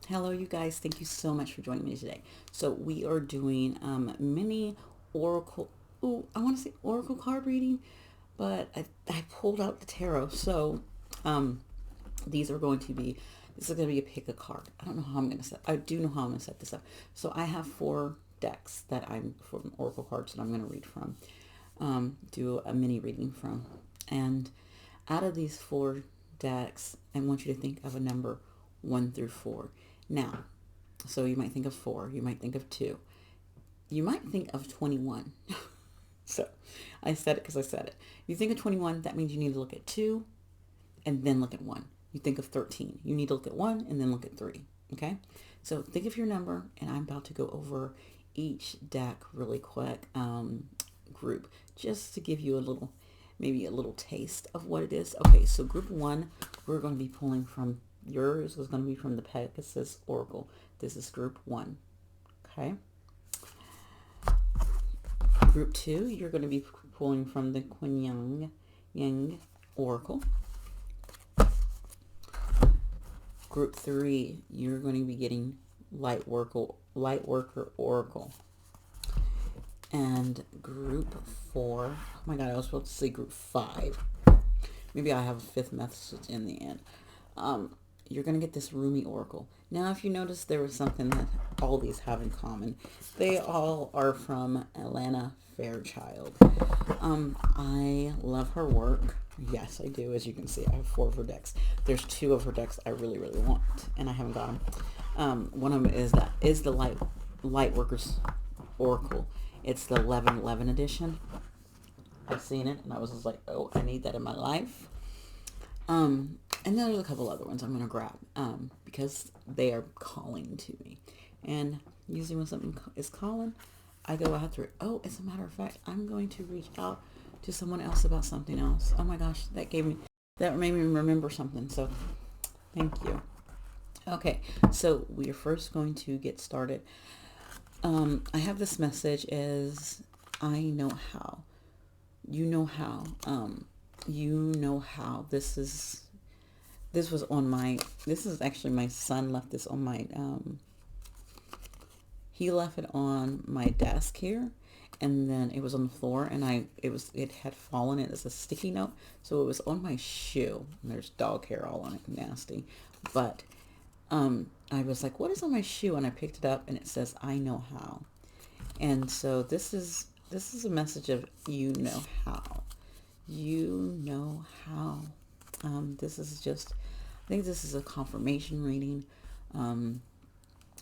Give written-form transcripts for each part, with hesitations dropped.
Hello, you guys. Thank you so much for joining me today. So we are doing mini Oracle. Ooh, I want to say Oracle card reading, but I pulled out the tarot. So um, these are going to be. This is going to be a pick a card. I don't know how I'm going to set. I do know how I'm going to set this up. So I have 4 decks that I'm from Oracle cards that I'm going to read from. Do a mini reading from, and out of these 4 decks, I want you to think of a number 1 through 4. Now, so you might think of 4, you might think of 2, you might think of 21. So I said it because I said it. You think of 21, that means you need to look at 2 and then look at 1. You think of 13, you need to look at 1 and then look at 3. Okay? So think of your number, and I'm about to go over each deck really quick, group, just to give you a little, maybe a little taste of what it is. Okay, so group 1, we're going to be pulling from, yours is going to be from the Pegasus Oracle. This is group 1. Okay. Group 2, you're going to be pulling from the Queen Yang Oracle. Group 3, you're going to be getting Lightworker Oracle. And group 4, oh my god, I was supposed to say group 5. Maybe I have a 5th message in the end. You're going to get this Rumi Oracle. Now, if you notice, there was something that all these have in common. They all are from Alana Fairchild. I love her work. Yes, I do. As you can see, I have 4 of her decks. There's 2 of her decks I really, really want, and I haven't got them. One of them is the Lightworkers Oracle. It's the 1111 edition. I've seen it, and I was just like, oh, I need that in my life. And then there's a couple other ones I'm going to grab because they are calling to me. And usually when something is calling, I go after it. Oh, as a matter of fact, I'm going to reach out to someone else about something else. Oh my gosh, that made me remember something. So thank you. Okay, so we are first going to get started. I have this message as I know how. You know how. You know how. This is actually my son left this on my, he left it on my desk here, and then it was on the floor, and it had fallen. It is a sticky note, so it was on my shoe, and there's dog hair all on it, nasty. But I was like, what is on my shoe? And I picked it up, and it says, I know how. And so this is a message of you know how. You know how. This is just, I think this is a confirmation reading.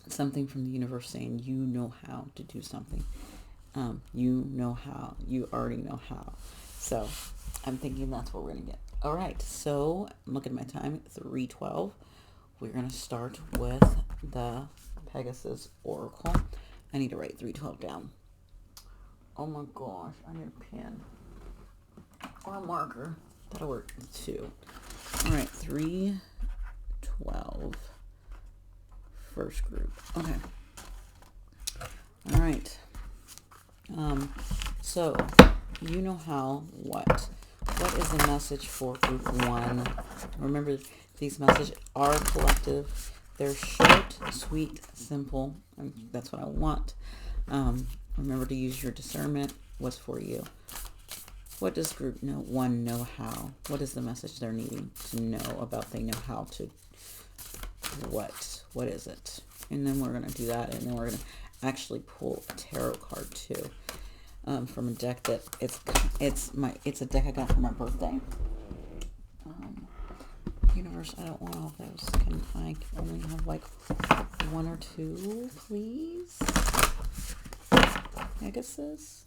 Something from the universe saying you know how to do something. You know how. You already know how. So I'm thinking that's what we're going to get. All right. So I'm looking at my time, 3:12. We're going to start with the Pegasus Oracle. I need to write 3:12 down. Oh my gosh. I need a pen or a marker. That'll work too. All right. 3:12. First group. Okay. All right. So you know how, what is the message for group 1? Remember, these messages are collective. They're short, sweet, simple. That's what I want. Remember to use your discernment. What's for you? What does group 1 know how? What is the message they're needing to know about? They know how to what is it? And then we're going to do that, and then we're going to actually pull a tarot card too, from a deck that it's a deck I got for my birthday. Universe, I don't want all those. Can I only have like 1 or 2, please? Pegasus.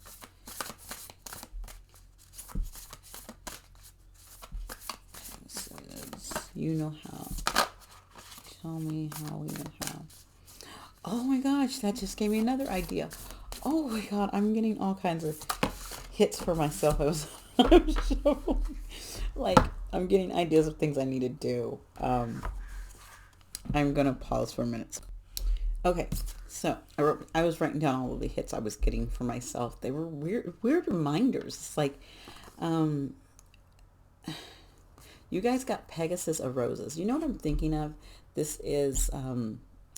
You know how. Tell me how we know how. Oh my gosh, that just gave me another idea. Oh my god, I'm getting all kinds of hits for myself. I'm so, like, I'm getting ideas of things I need to do. I'm gonna pause for a minute. Okay, so I was writing down all of the hits I was getting for myself. They were weird reminders. It's like, you guys got Pegasus of Roses. You know what I'm thinking of? This is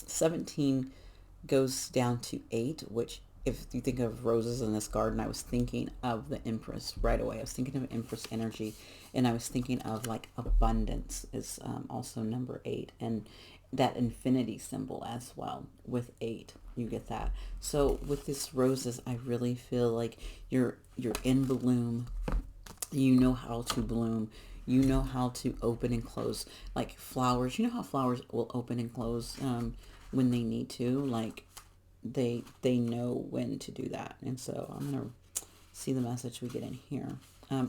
17 goes down to 8, which if you think of roses in this garden, I was thinking of the Empress right away. I was thinking of Empress energy, and I was thinking of like abundance is also number 8, and that infinity symbol as well with 8. You get that. So with this roses, I really feel like you're in bloom. You know how to bloom. You know how to open and close, like flowers. You know how flowers will open and close when they need to, like they know when to do that. And so I'm gonna see the message we get in here.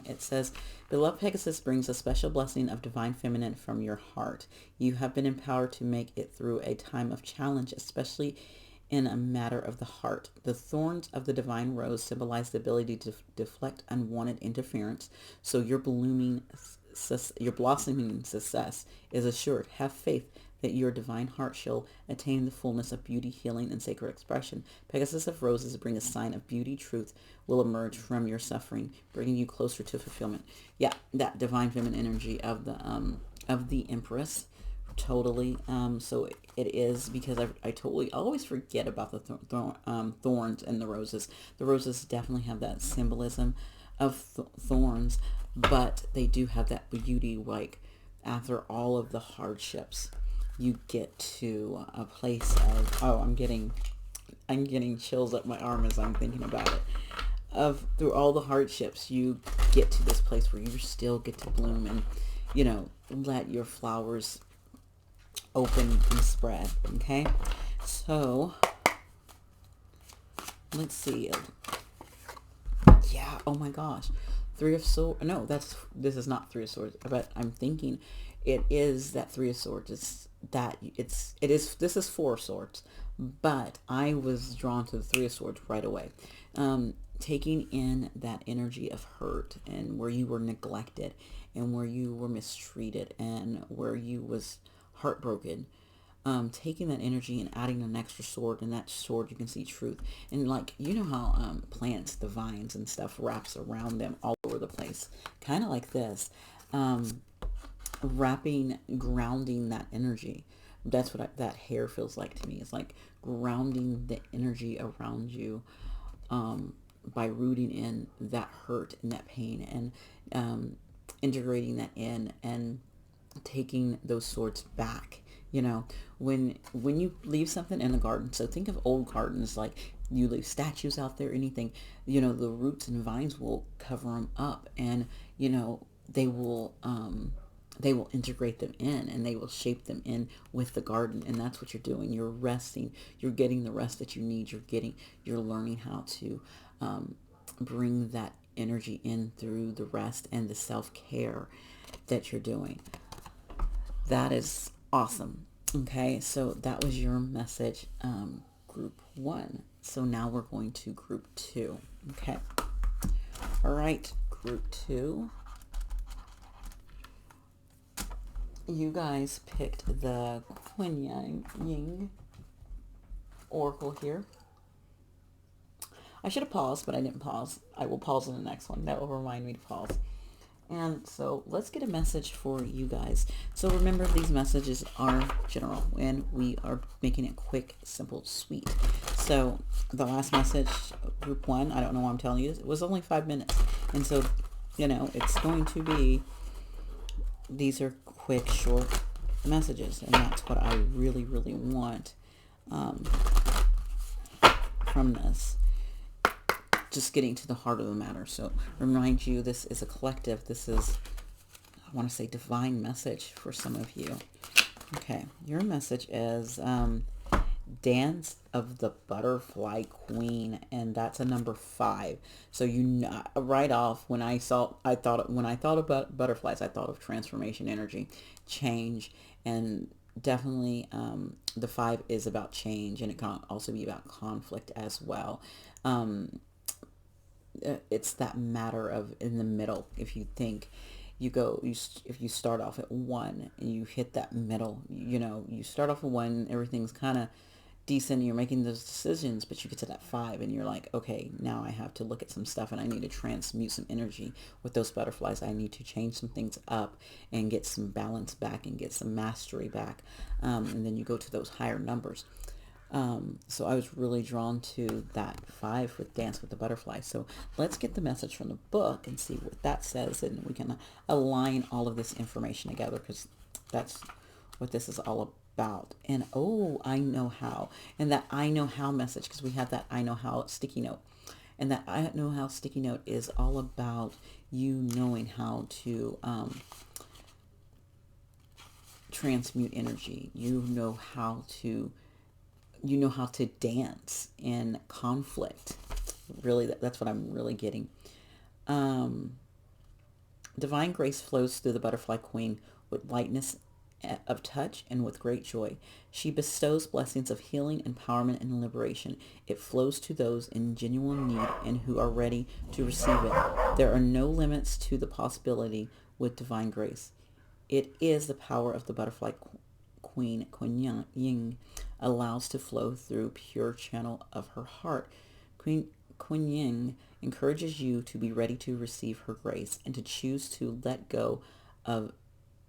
It says, beloved Pegasus brings a special blessing of divine feminine from your heart. You have been empowered to make it through a time of challenge, especially in a matter of the heart. The thorns of the divine rose symbolize the ability to deflect unwanted interference. So your blossoming success is assured. Have faith that your divine heart shall attain the fullness of beauty, healing, and sacred expression. Pegasus of roses bring a sign of beauty. Truth will emerge from your suffering, bringing you closer to fulfillment. Yeah, that divine feminine energy of the Empress. Totally. So it is, because I totally always forget about the thorns and the roses. The roses definitely have that symbolism of thorns, but they do have that beauty. Like after all of the hardships, you get to a place of, oh, I'm getting chills up my arm as I'm thinking about it. Of through all the hardships, you get to this place where you still get to bloom and, let your flowers open and spread. Okay, so let's see. Yeah, oh my gosh, Three of Swords. No, this is not Three of Swords, but I'm thinking it is that Three of Swords. This is Four of Swords, but I was drawn to the Three of Swords right away. Taking in that energy of hurt and where you were neglected and where you were mistreated and where you was heartbroken, taking that energy and adding an extra sword, and that sword you can see truth. And like, you know how plants, the vines and stuff wraps around them all over the place, kind of like this, grounding that energy. That's what that hair feels like to me. It's like grounding the energy around you, by rooting in that hurt and that pain, and integrating that in and taking those swords back. When you leave something in the garden, so think of old gardens, like you leave statues out there, anything, the roots and vines will cover them up, and they will integrate them in, and they will shape them in with the garden. And that's what you're doing. You're resting. You're getting the rest that you need. You're learning how to bring that energy in through the rest and the self-care that you're doing. That is awesome. Okay, so that was your message, group 1. So now we're going to group 2. Okay. All right, group 2. You guys picked the Kuan Yin Oracle here. I should have paused, but I didn't pause. I will pause in the next one. That will remind me to pause. And so let's get a message for you guys. So remember, these messages are general, and we are making it quick, simple, sweet. So the last message, group 1, I don't know why I'm telling you this, it was only 5 minutes. And so, it's going to be, these are quick, short messages. And that's what I really, really want from this. Just getting to the heart of the matter. So remind you, this is a collective. This is, I want to say, divine message for some of you. Okay, your message is Dance of the Butterfly Queen, and that's a number 5. So right off, when I thought about butterflies, I thought of transformation, energy, change, and definitely the 5 is about change, and it can also be about conflict as well. It's that matter of in the middle. If you think if you start off at 1 and you hit that middle, you start off at 1, everything's kind of decent, you're making those decisions, but you get to that 5 and you're like, okay, now I have to look at some stuff and I need to transmute some energy with those butterflies. I need to change some things up and get some balance back and get some mastery back. And then you go to those higher numbers. So I was really drawn to that 5 with Dance with the Butterfly. So let's get the message from the book and see what that says, and we can align all of this information together, because that's what this is all about. And oh, I know how. And that I know how message, because we have that I know how sticky note. And that I know how sticky note is all about you knowing how to transmute energy. You know how to dance in conflict. Really, that's what I'm really getting. Divine grace flows through the butterfly queen with lightness of touch and with great joy. She bestows blessings of healing, empowerment, and liberation. It flows to those in genuine need and who are ready to receive it. There are no limits to the possibility with divine grace. It is the power of the butterfly queen, Kuan Yin, allows to flow through pure channel of her heart. Kuan Yin encourages you to be ready to receive her grace and to choose to let go of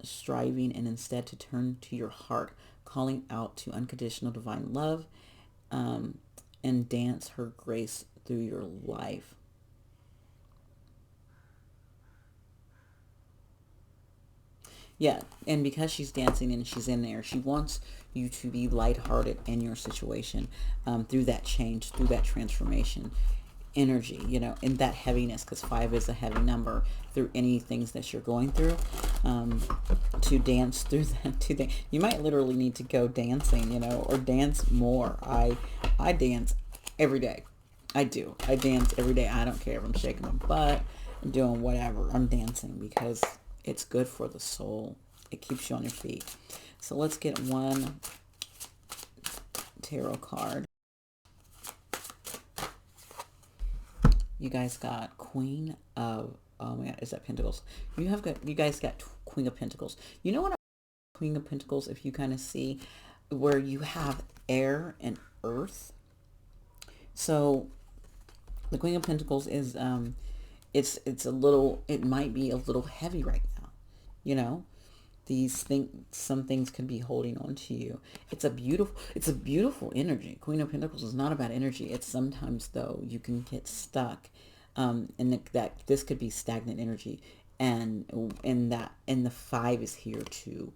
striving and instead to turn to your heart, calling out to unconditional divine love, and dance her grace through your life. Yeah, and because she's dancing and she's in there, she wants you to be lighthearted in your situation, through that change, through that transformation energy, in that heaviness, because 5 is a heavy number, through any things that you're going through, to dance through that. You might literally need to go dancing, or dance more. I dance every day. I do. I dance every day. I don't care if I'm shaking my butt, I'm doing whatever. I'm dancing because it's good for the soul. It keeps you on your feet. So let's get one tarot card. You guys got Queen of, oh my God, is that Pentacles? You guys got Queen of Pentacles. You know what? Queen of Pentacles, if you kind of see where you have air and earth. So the Queen of Pentacles is, it might be a little heavy right now. Some things can be holding on to you. It's a beautiful energy. Queen of Pentacles is not about energy. It's sometimes, though, you can get stuck, and that this could be stagnant energy, and the 5 is here to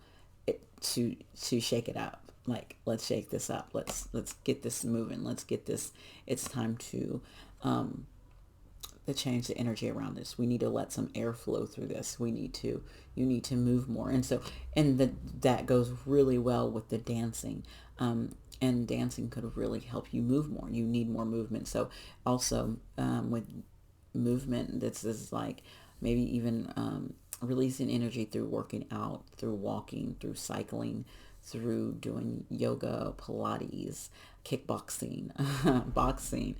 shake it up. Like, let's shake this up. Let's get this moving. Let's get this. It's time to change the energy around this. We need to let some air flow through this. You need to move more. That goes really well with the dancing. And dancing could really help you move more. You need more movement. So also, with movement, this is like maybe even, releasing energy through working out, through walking, through cycling, through doing yoga, Pilates, kickboxing, boxing,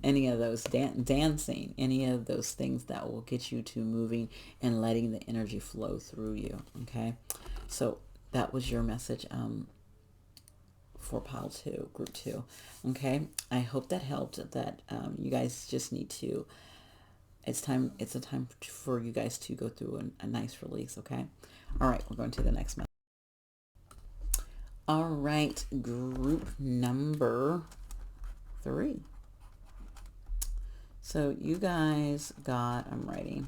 any of those, dancing, any of those things that will get you to moving and letting the energy flow through you. Okay, so that was your message, for pile 2, group 2. Okay, I hope that helped. That you guys just need to, it's a time for you guys to go through a nice release. Okay, all right, we're going to the next message. All right, group number 3. So you guys got, I'm writing,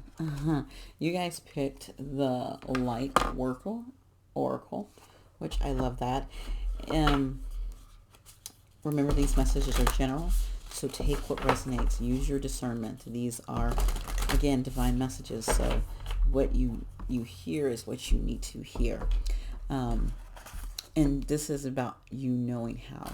you guys picked the Light Oracle, which I love that. Remember, these messages are general, so take what resonates. Use your discernment. These are, again, divine messages, so what you hear is what you need to hear. And this is about you knowing how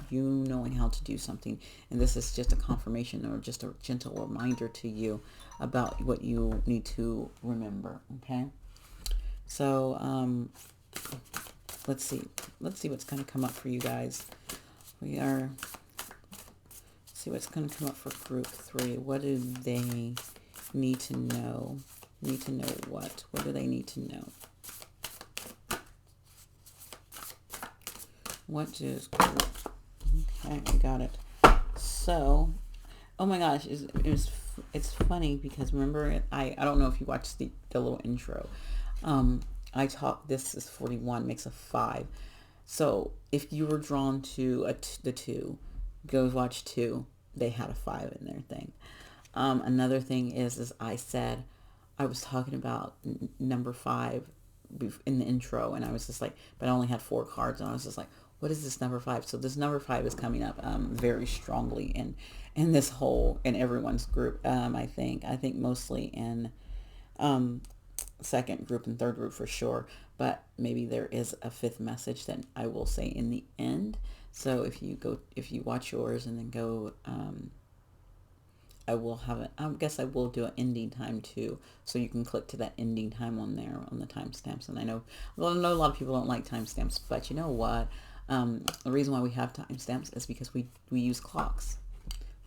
to do something. And this is just a confirmation or just a gentle reminder to you about what you need to remember. Okay. So, let's see what's going to come up for you guys. See what's going to come up for group 3. What do they need to know? What do they need to know? What does group Okay, I got it. So, oh my gosh, it's funny because remember, I don't know if you watched the little intro. I talk. This is 41 makes a 5. So if you were drawn to the 2, go watch 2. They had a 5 in their thing. Another thing is I said I was talking about number 5 in the intro, and I was just like, but I only had 4 cards, and I was just like, what is this number 5? So this number 5 is coming up very strongly in this whole in everyone's group. I think mostly in um, second group and third group for sure, but maybe there is a fifth message that I will say in the end. So if you watch yours and then go, I will have it. I guess I will do an ending time too, so you can click to that ending time on there on the timestamps. And I know, well, I know a lot of people don't like timestamps, but you know what? The reason why we have timestamps is because we use clocks.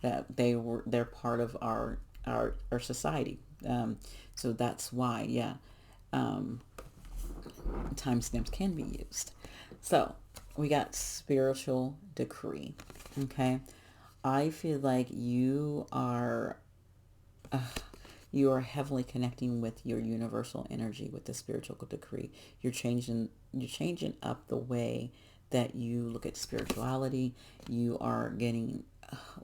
They're part of our society. So that's why, yeah, um, timestamps can be used. So we got spiritual decree. Okay, I feel like uh, you are heavily connecting with your universal energy with the spiritual decree. You're changing up the way that you look at spirituality. You are getting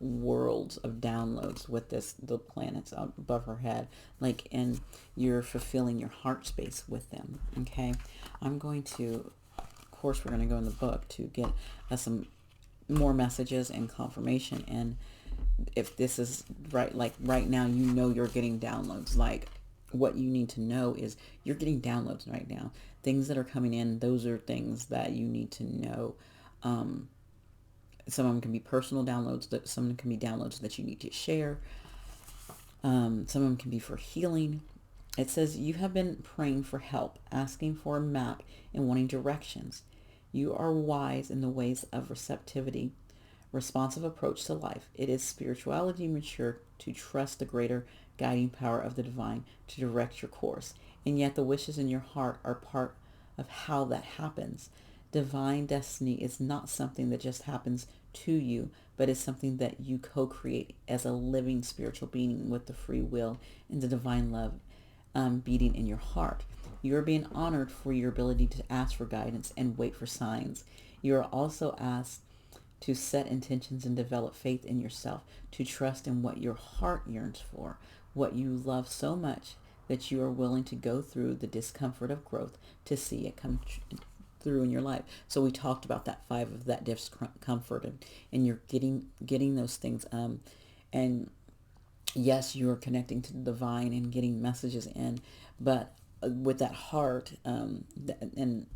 worlds of downloads with the planets above her head, like, and you're fulfilling your heart space with them. Okay, I'm going to, of course, we're going to go in the book to get some more messages and confirmation. And if this is right, like right now, you're getting downloads. Like, what you need to know is you're getting downloads right now. Things that are coming in, those are things that you need to know. um, some of them can be personal downloads, that some of them can be downloads that you need to share. Some of them can be for healing. It says you have been praying for help, asking for a map, and wanting directions. You are wise in the ways of receptivity, responsive approach to life. It is spirituality mature to trust the greater guiding power of the divine to direct your course. And yet the wishes in your heart are part of how that happens. Divine destiny is not something that just happens to you, but is something that you co-create as a living spiritual being with the free will and the divine love beating in your heart. You are being honored for your ability to ask for guidance and wait for signs. You are also asked to set intentions and develop faith in yourself, to trust in what your heart yearns for, what you love so much that you are willing to go through the discomfort of growth to see it come through in your life. So we talked about that 5 of that discomfort, and you're getting those things. And yes, you are connecting to the divine and getting messages in, but with that heart, and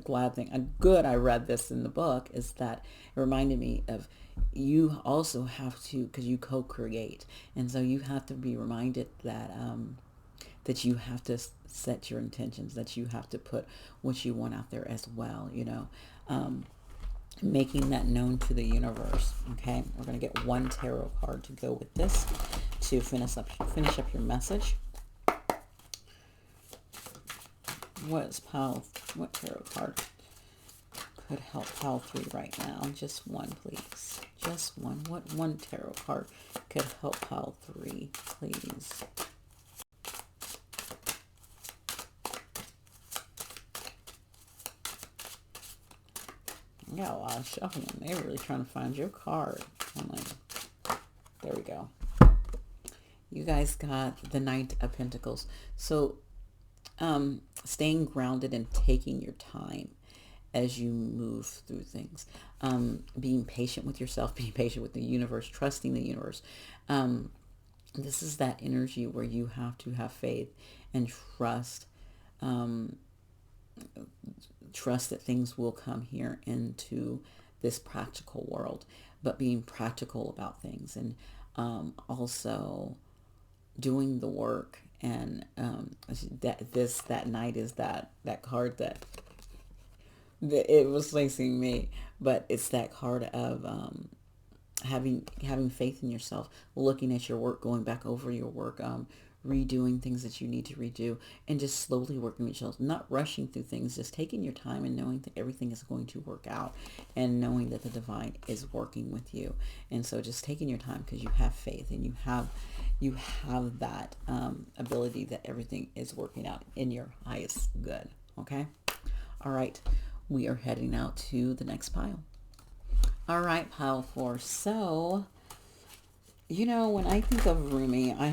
glad thing, good, I read this in the book, is that it reminded me of you also have to, because you co-create, and so you have to be reminded that you have to set your intentions, that you have to put what you want out there as well, making that known to the universe. Okay, we're going to get one tarot card to go with this to finish up your message. What tarot card could help pile 3 right now? Just one, please. Just one. What one tarot card could help pile 3, please? I got a lot of shuffling. They're really trying to find your card. I'm like, there we go. You guys got the Knight of Pentacles. So, staying grounded and taking your time as you move through things. Being patient with yourself, being patient with the universe, trusting the universe. This is that energy where you have to have faith and trust. Trust that things will come here into this practical world, but being practical about things, and also doing the work. And that Knight is that card that it was facing me, but it's that card of having faith in yourself, looking at your work, going back over your work, redoing things that you need to redo, and just slowly working with yourself, not rushing through things, just taking your time and knowing that everything is going to work out, and knowing that the divine is working with you. And so just taking your time, because you have faith and you have that ability that everything is working out in your highest good. Okay. All right. We are heading out to the next pile. All right, pile four. So, when I think of Rumi, I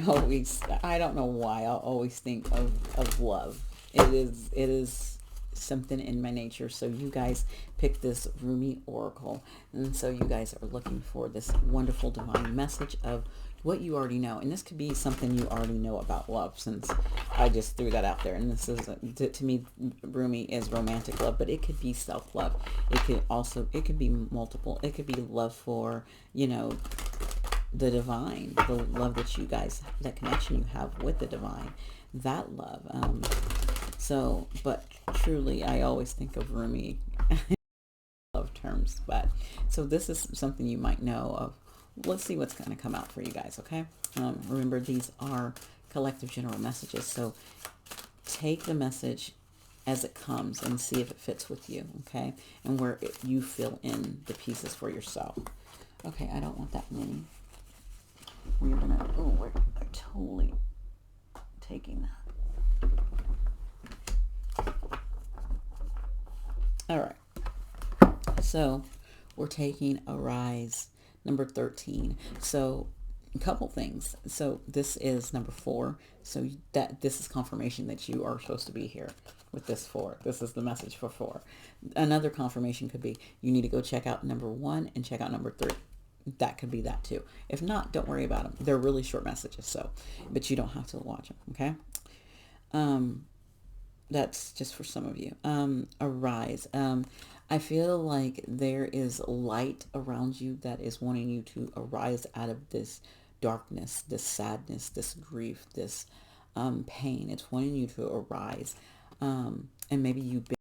don't know why, I always think of love. It is something in my nature. So you guys picked this Rumi Oracle. And so you guys are looking for this wonderful divine message of what you already know. And this could be something you already know about love, since I just threw that out there. And this is, to me, Rumi is romantic love, but it could be self-love. It could be multiple. It could be love for, the divine, the love that you guys, that connection you have with the divine, that love. But truly, I always think of Rumi love terms. But so this is something you might know of. Let's see what's going to come out for you guys. Okay. Remember, these are collective general messages. So take the message as it comes and see if it fits with you. Okay. And you fill in the pieces for yourself. Okay. I don't want that many. We're totally taking that. All right. So we're taking Arise, number 13. So a couple things. So this is number 4. So this is confirmation that you are supposed to be here with this 4. This is the message for 4. Another confirmation could be you need to go check out number 1 and check out number 3. That could be that too. If not, don't worry about them. They're really short messages, but you don't have to watch them. Okay. That's just for some of you. Arise. I feel like there is light around you that is wanting you to arise out of this darkness, this sadness, this grief, this pain. It's wanting you to arise. And maybe you've been,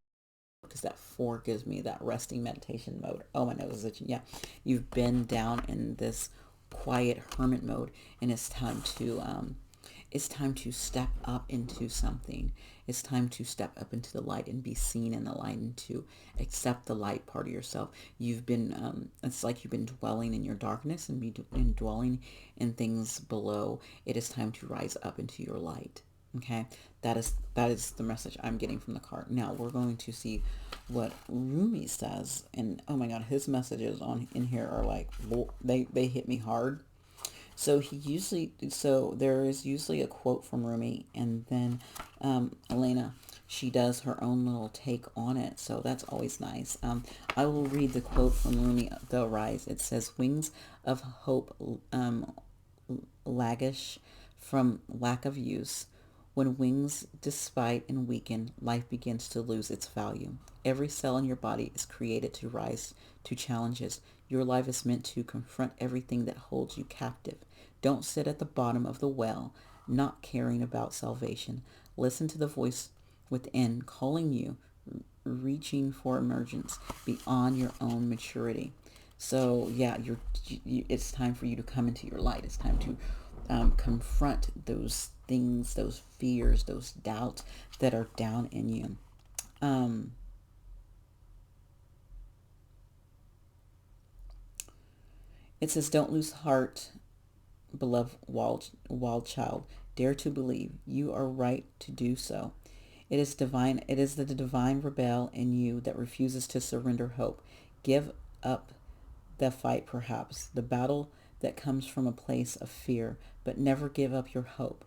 because that 4 gives me that resting meditation mode. Oh, my nose is itching. Yeah, you've been down in this quiet hermit mode, and it's time to step up into something. It's time to step up into the light and be seen in the light, and to accept the light part of yourself. You've been, it's like you've been dwelling in your darkness and dwelling in things below. It is time to rise up into your light. Okay, that is the message I'm getting from the card. Now we're going to see what Rumi says, and oh my God, his messages in here are like, they hit me hard. So there is usually a quote from Rumi, and then Elena, she does her own little take on it. So that's always nice. I will read the quote from Rumi, The Rise. It says, "Wings of hope, laggish from lack of use. When wings despite and weaken, life begins to lose its value. Every cell in your body is created to rise to challenges. Your life is meant to confront everything that holds you captive. Don't sit at the bottom of the well, not caring about salvation. Listen to the voice within calling you, reaching for emergence beyond your own maturity." So yeah, it's time for you to come into your light. It's time to confront those things, those fears, those doubts that are down in you. It says, "Don't lose heart, beloved wild child. Dare to believe. You are right to do so. It is divine. It is the divine rebel in you that refuses to surrender hope. Give up the fight, perhaps, the battle that comes from a place of fear, but never give up your hope.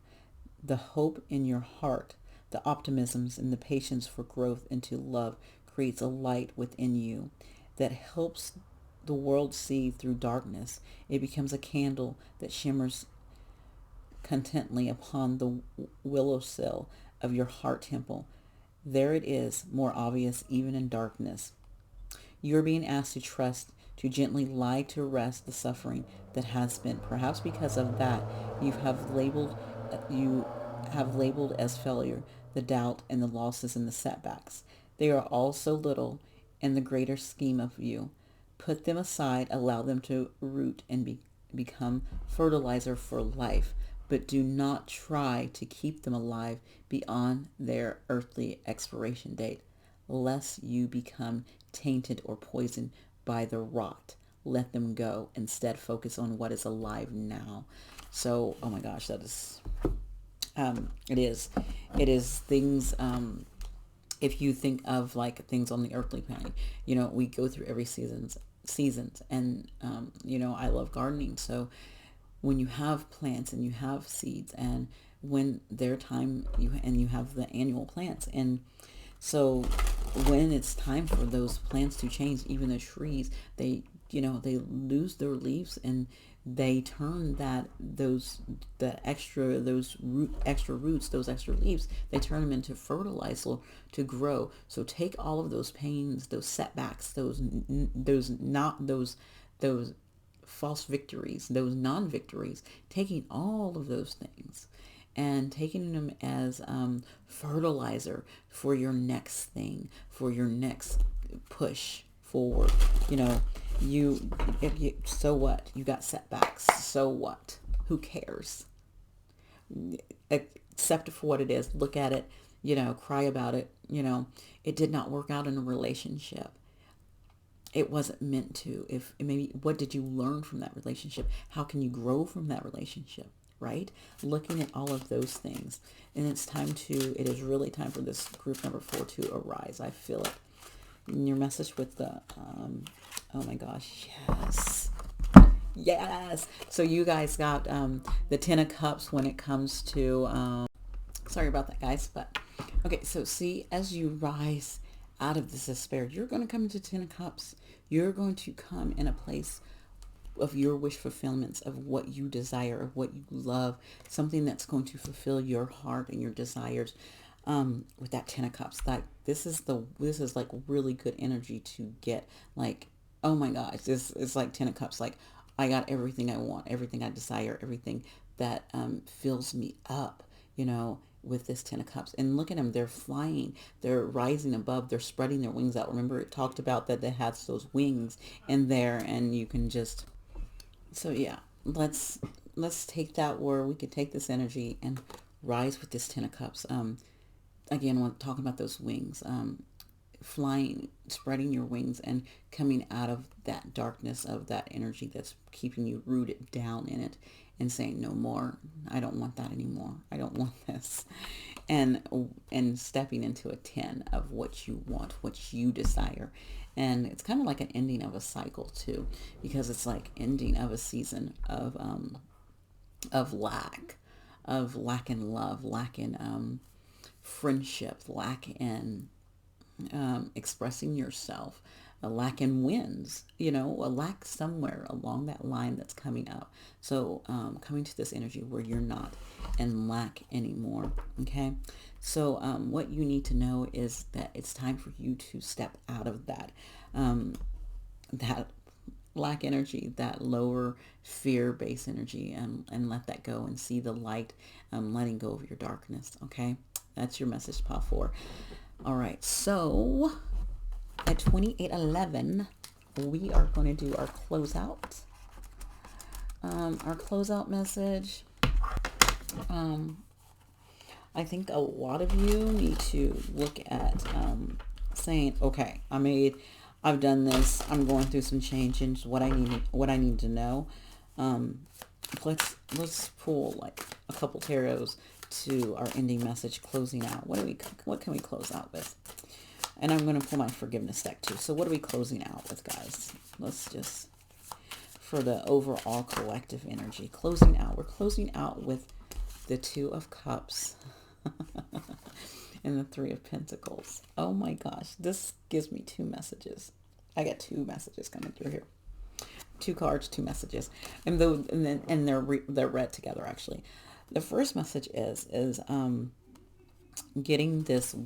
The hope in your heart, the optimisms and the patience for growth into love creates a light within you that helps the world see through darkness. It becomes a candle that shimmers contently upon the willow sill of your heart temple. There it is, more obvious even in darkness. You are being asked to trust, to gently lie to rest the suffering that has been. Perhaps because of that, you have labeled as failure the doubt and the losses and the setbacks. They are all so little in the greater scheme of you. Put them aside, allow them to root and become fertilizer for life but do not try to keep them alive beyond their earthly expiration date, lest you become tainted or poisoned by the rot. Let them go. Instead, focus on what is alive now. So, oh my gosh, that is, it is things, if you think of like things on the earthly planet, we go through every seasons, and, I love gardening. So when you have plants and you have seeds, and when their time, you have the annual plants, and so when it's time for those plants to change, even the trees, they lose their leaves, and they turn extra roots, those extra leaves, they turn them into fertilizer to grow. So take all of those pains, those setbacks, those false victories, those non-victories, taking all of those things and taking them as fertilizer for your next thing, for your next push forward. So what? You got setbacks. So what? Who cares? Accept it for what it is. Look at it, cry about it. It did not work out in a relationship. It wasn't meant to. If maybe, what did you learn from that relationship? How can you grow from that relationship? Right? Looking at all of those things. And it is really time for this group number 4 to arise. I feel it. In your message with the, oh my gosh, yes. Yes. So you guys got the 10 of Cups when it comes to, sorry about that, guys. But, okay, so see, as you rise out of this despair, you're going to come into 10 of Cups. You're going to come in a place of your wish fulfillments, of what you desire, of what you love, something that's going to fulfill your heart and your desires. With that 10 of Cups, like this is like really good energy to get. Like, oh my gosh, this is like 10 of Cups. Like, I got everything I want, everything I desire, everything that fills me up, with this 10 of Cups. And look at them, they're flying, they're rising above, they're spreading their wings out. Remember, it talked about that they had those wings in there, and you can just, so yeah, let's take that, where we could take this energy and rise with this 10 of Cups. Again, when talking about those wings, flying, spreading your wings and coming out of that darkness, of that energy that's keeping you rooted down in it, and saying, no more. I don't want that anymore. I don't want this. And stepping into a 10 of what you want, what you desire. And it's kind of like an ending of a cycle too, because it's like ending of a season of lack in love, lack in friendship, lack in expressing yourself, a lack in wins, a lack somewhere along that line that's coming up. So coming to this energy where you're not in lack anymore. Okay. So what you need to know is that it's time for you to step out of that, that lack energy, that lower fear-based energy, and let that go and see the light, letting go of your darkness. Okay. That's your message, Pile 4. All right. So at 2811, we are going to do our closeout. Our closeout message. I think a lot of you need to look at saying, okay, I've done this. I'm going through some changes. What I need to know. Let's pull like a couple tarots to our ending message, closing out. What can we close out with? And I'm going to pull my forgiveness deck too. So what are we closing out with, guys? Let's just, for the overall collective energy, closing out. We're closing out with the 2 of Cups and the 3 of Pentacles. Oh my gosh, this gives me 2 messages. I got 2 messages coming through here. 2 cards, 2 messages, and they're read together actually. The first message is getting this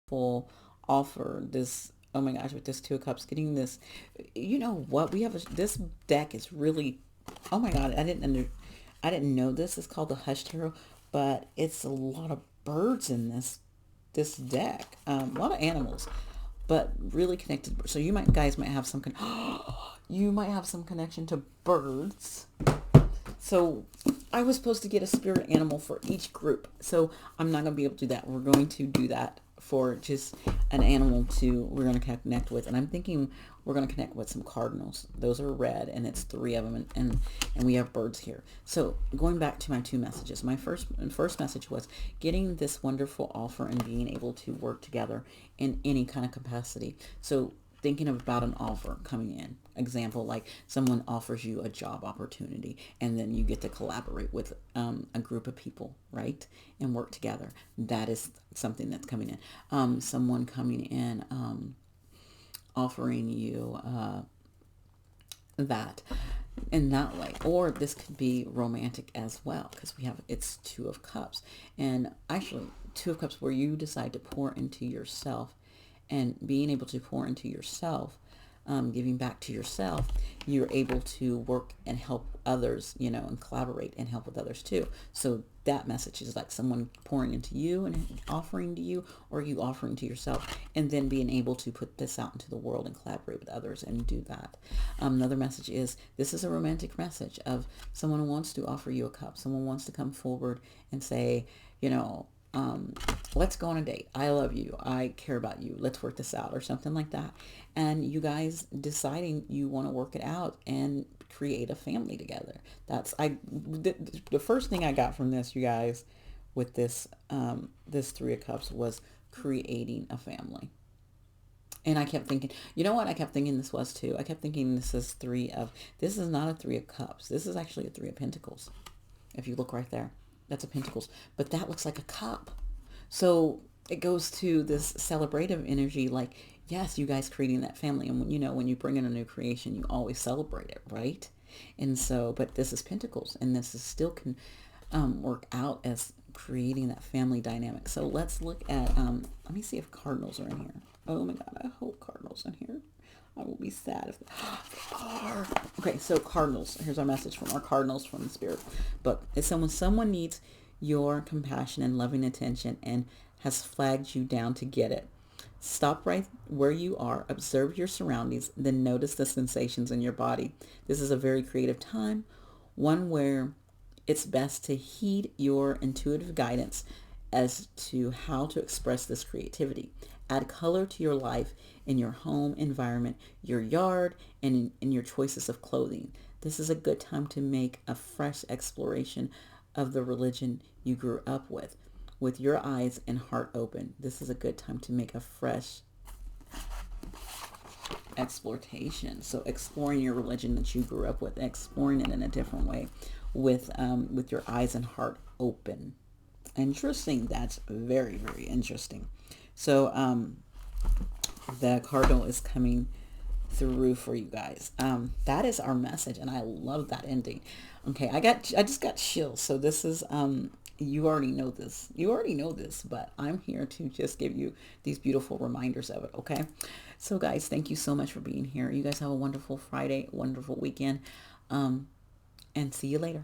full offer. This, oh my gosh, with this 2 of Cups, getting this. You know what? This deck is really. Oh my God, I didn't know this. It's called the Hush Tarot, but it's a lot of birds in this deck. A lot of animals, but really connected. So you guys might have some. You might have some connection to birds. So I was supposed to get a spirit animal for each group. So I'm not going to be able to do that. We're going to do that for just an animal we're going to connect with. And I'm thinking we're going to connect with some cardinals. Those are red, and it's 3 of them, and we have birds here. So going back to my 2 messages, my first message was getting this wonderful offer and being able to work together in any kind of capacity. So thinking about an offer coming in. Example, like someone offers you a job opportunity, and then you get to collaborate with a group of people, right? And work together. That is something that's coming in. Someone coming in offering you that in that way. Or this could be romantic as well, because it's 2 of Cups. And actually 2 of Cups, where you decide to pour into yourself, and being able to pour into yourself, giving back to yourself, you're able to work and help others, and collaborate and help with others too. So that message is like someone pouring into you and offering to you, or you offering to yourself, and then being able to put this out into the world and collaborate with others and do that. Another message is, this is a romantic message of someone who wants to offer you a cup. Someone wants to come forward and say, let's go on a date. I love you. I care about you. Let's work this out, or something like that. And you guys deciding you want to work it out and create a family together. The first thing I got from this, you guys, with this 3 of Cups, was creating a family. And I kept thinking, you know what I kept thinking this was too? I kept thinking this is not a 3 of Cups. This is actually a 3 of Pentacles. If you look right there, that's a Pentacles. But that looks like a cup. So it goes to this celebrative energy, like, yes, you guys creating that family. And when you bring in a new creation, you always celebrate it, right? And so, but this is Pentacles, and this is still can work out as creating that family dynamic. So let's look at, let me see if Cardinals are in here. Oh my God, I hope Cardinals in here. I will be sad if they are. Okay, so Cardinals. Here's our message from our Cardinals from the Spirit book. It's someone needs your compassion and loving attention and has flagged you down to get it. Stop right where you are, observe your surroundings, then notice the sensations in your body. This is a very creative time, one where it's best to heed your intuitive guidance as to how to express this creativity. Add color to your life in your home environment, your yard, and in your choices of clothing. This is a good time to make a fresh exploration of the religion you grew up with your eyes and heart open. This is a good time to make a fresh exploration. So exploring your religion that you grew up with, exploring it in a different way with your eyes and heart open. Interesting. That's very, very interesting. So the cardinal is coming through for you guys. That is our message, and I love that ending. Okay, I just got chills. So this is you already know this, but I'm here to just give you these beautiful reminders of it. Okay, so guys, thank you so much for being here. You guys have a wonderful Friday, wonderful weekend, and see you later.